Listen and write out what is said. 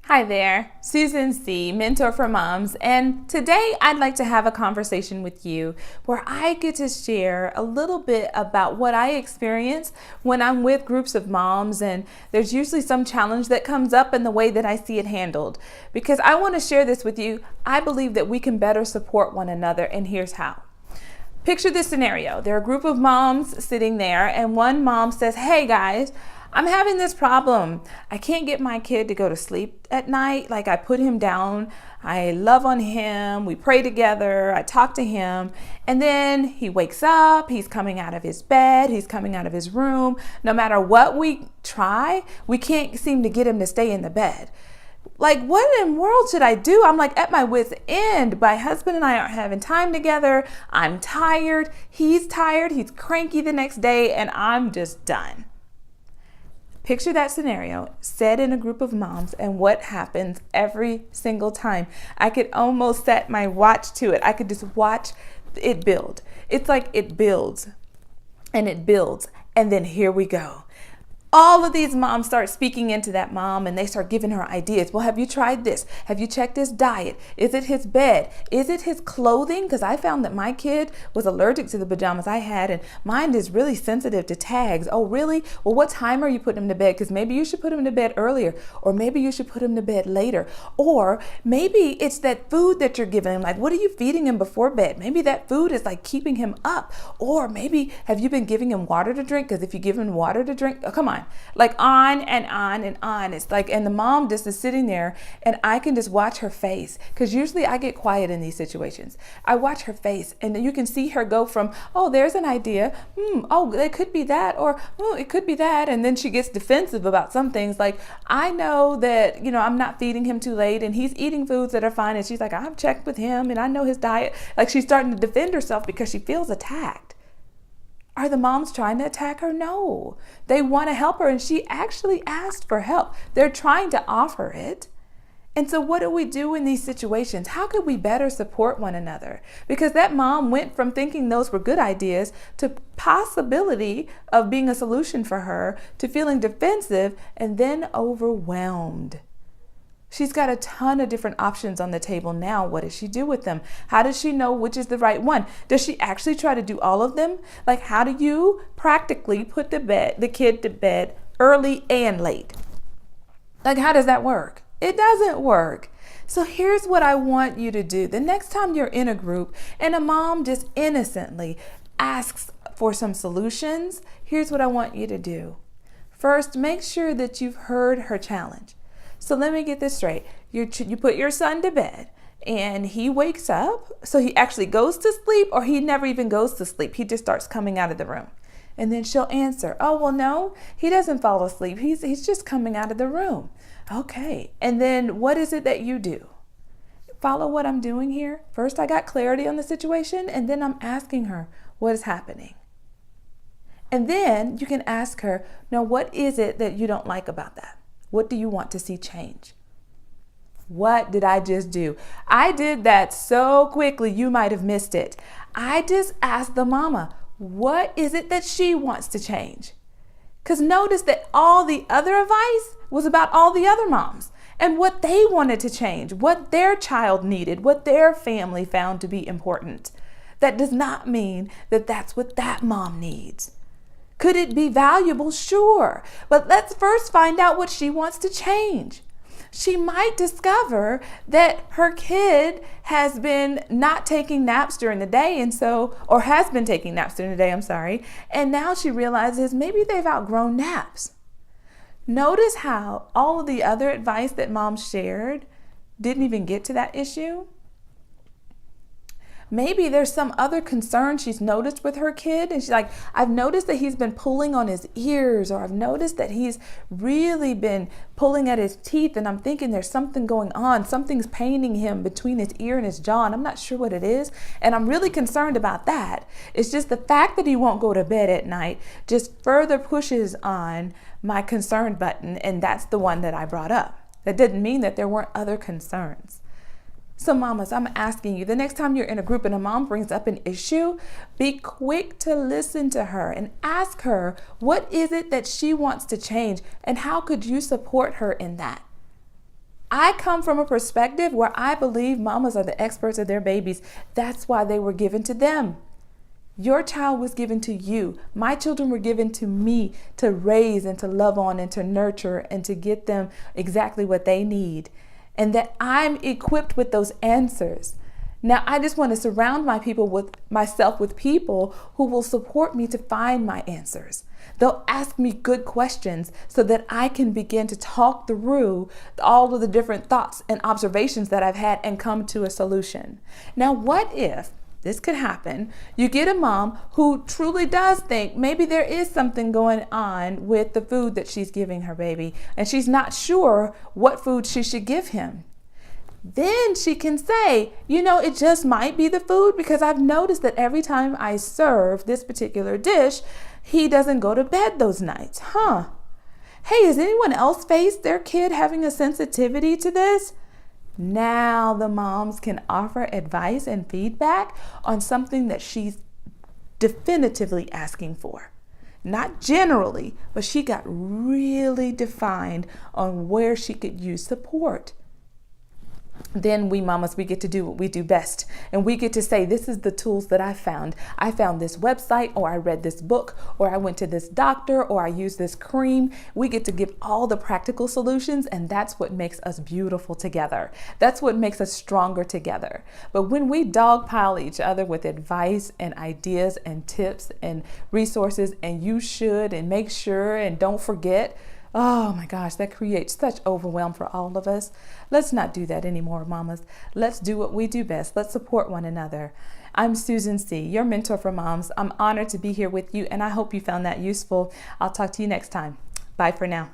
Hi there, Susan C., Mentor for Moms, and today I'd like to have a conversation with you where I get to share a little bit about what I experience when I'm with groups of moms, and there's usually some challenge that comes up in the way that I see it handled. Because I want to share this with you, I believe that we can better support one another, and here's how. Picture this scenario. There are a group of moms sitting there, and one mom says, "Hey guys, I'm having this problem. I can't get my kid to go to sleep at night. Like, I put him down, I love on him, we pray together, I talk to him, and then he wakes up, he's coming out of his bed, he's coming out of his room. No matter what we try, we can't seem to get him to stay in the bed. Like, what in the world should I do? I'm like at my wit's end. My husband and I aren't having time together. I'm tired, he's cranky the next day, and I'm just done." Picture that scenario said in a group of moms and what happens every single time. I could almost set my watch to it. I could just watch it build. It's like it builds and it builds, and then here we go. All of these moms start speaking into that mom, and they start giving her ideas. Well, have you tried this? Have you checked his diet? Is it his bed? Is it his clothing? Because I found that my kid was allergic to the pajamas I had, and mine is really sensitive to tags. Oh, really? Well, what time are you putting him to bed? Because maybe you should put him to bed earlier, or maybe you should put him to bed later. Or maybe it's that food that you're giving him. Like, what are you feeding him before bed? Maybe that food is like keeping him up. Or maybe have you been giving him water to drink? Because if you give him water to drink, oh, come on. Like on and on and on. It's like, and the mom just is sitting there, and I can just watch her face, because usually I get quiet in these situations. I watch her face, and you can see her go from, oh, there's an idea, oh, it could be that, or oh, it could be that, and then she gets defensive about some things. Like, I know that, I'm not feeding him too late, and he's eating foods that are fine, and she's like, I've checked with him, and I know his diet. Like, she's starting to defend herself because she feels attacked. Are the moms trying to attack her? No. They want to help her, and she actually asked for help. They're trying to offer it. And so what do we do in these situations? How could we better support one another? Because that mom went from thinking those were good ideas to possibility of being a solution for her to feeling defensive and then overwhelmed. She's got a ton of different options on the table now. What does she do with them? How does she know which is the right one? Does she actually try to do all of them? Like, how do you practically put the kid to bed early and late? Like, how does that work? It doesn't work. So here's what I want you to do. The next time you're in a group and a mom just innocently asks for some solutions, here's what I want you to do. First, make sure that you've heard her challenge. So let me get this straight. You put your son to bed and he wakes up. So he actually goes to sleep, or he never even goes to sleep. He just starts coming out of the room. And then she'll answer, oh, well, no, he doesn't fall asleep. He's just coming out of the room. Okay. And then what is it that you do? Follow what I'm doing here. First, I got clarity on the situation, and then I'm asking her, what is happening? And then you can ask her, now, what is it that you don't like about that? What do you want to see change? What did I just do? I did that so quickly, you might have missed it. I just asked the mama, what is it that she wants to change? Because notice that all the other advice was about all the other moms and what they wanted to change, what their child needed, what their family found to be important. That does not mean that that's what that mom needs. Could it be valuable? Sure. But let's first find out what she wants to change. She might discover that her kid has been not taking naps during the day, or has been taking naps during the day, and now she realizes maybe they've outgrown naps. Notice how all of the other advice that mom shared didn't even get to that issue. Maybe there's some other concern she's noticed with her kid, and she's like, I've noticed that he's been pulling on his ears, or I've noticed that he's really been pulling at his teeth, and I'm thinking there's something going on. Something's paining him between his ear and his jaw, and I'm not sure what it is, and I'm really concerned about that. It's just the fact that he won't go to bed at night just further pushes on my concern button, and that's the one that I brought up. That didn't mean that there weren't other concerns. So mamas, I'm asking you, the next time you're in a group and a mom brings up an issue, be quick to listen to her and ask her, what is it that she wants to change, and how could you support her in that? I come from a perspective where I believe mamas are the experts of their babies. That's why they were given to them. Your child was given to you. My children were given to me to raise and to love on and to nurture and to get them exactly what they need. And that I'm equipped with those answers. Now, I just want to surround myself with people who will support me to find my answers. They'll ask me good questions so that I can begin to talk through all of the different thoughts and observations that I've had and come to a solution. Now, what if this could happen? You get a mom who truly does think maybe there is something going on with the food that she's giving her baby, and she's not sure what food she should give him. Then she can say, it just might be the food, because I've noticed that every time I serve this particular dish, he doesn't go to bed those nights. Hey, has anyone else faced their kid having a sensitivity to this? Now the moms can offer advice and feedback on something that she's definitively asking for. Not generally, but she got really defined on where she could use support. Then we mamas, we get to do what we do best. And we get to say, this is the tools that I found. I found this website, or I read this book, or I went to this doctor, or I used this cream. We get to give all the practical solutions, and that's what makes us beautiful together. That's what makes us stronger together. But when we dogpile each other with advice and ideas and tips and resources, and you should, and make sure, and don't forget, oh my gosh, that creates such overwhelm for all of us. Let's not do that anymore, mamas. Let's do what we do best. Let's support one another. I'm Susan C., your mentor for moms. I'm honored to be here with you, and I hope you found that useful. I'll talk to you next time. Bye for now.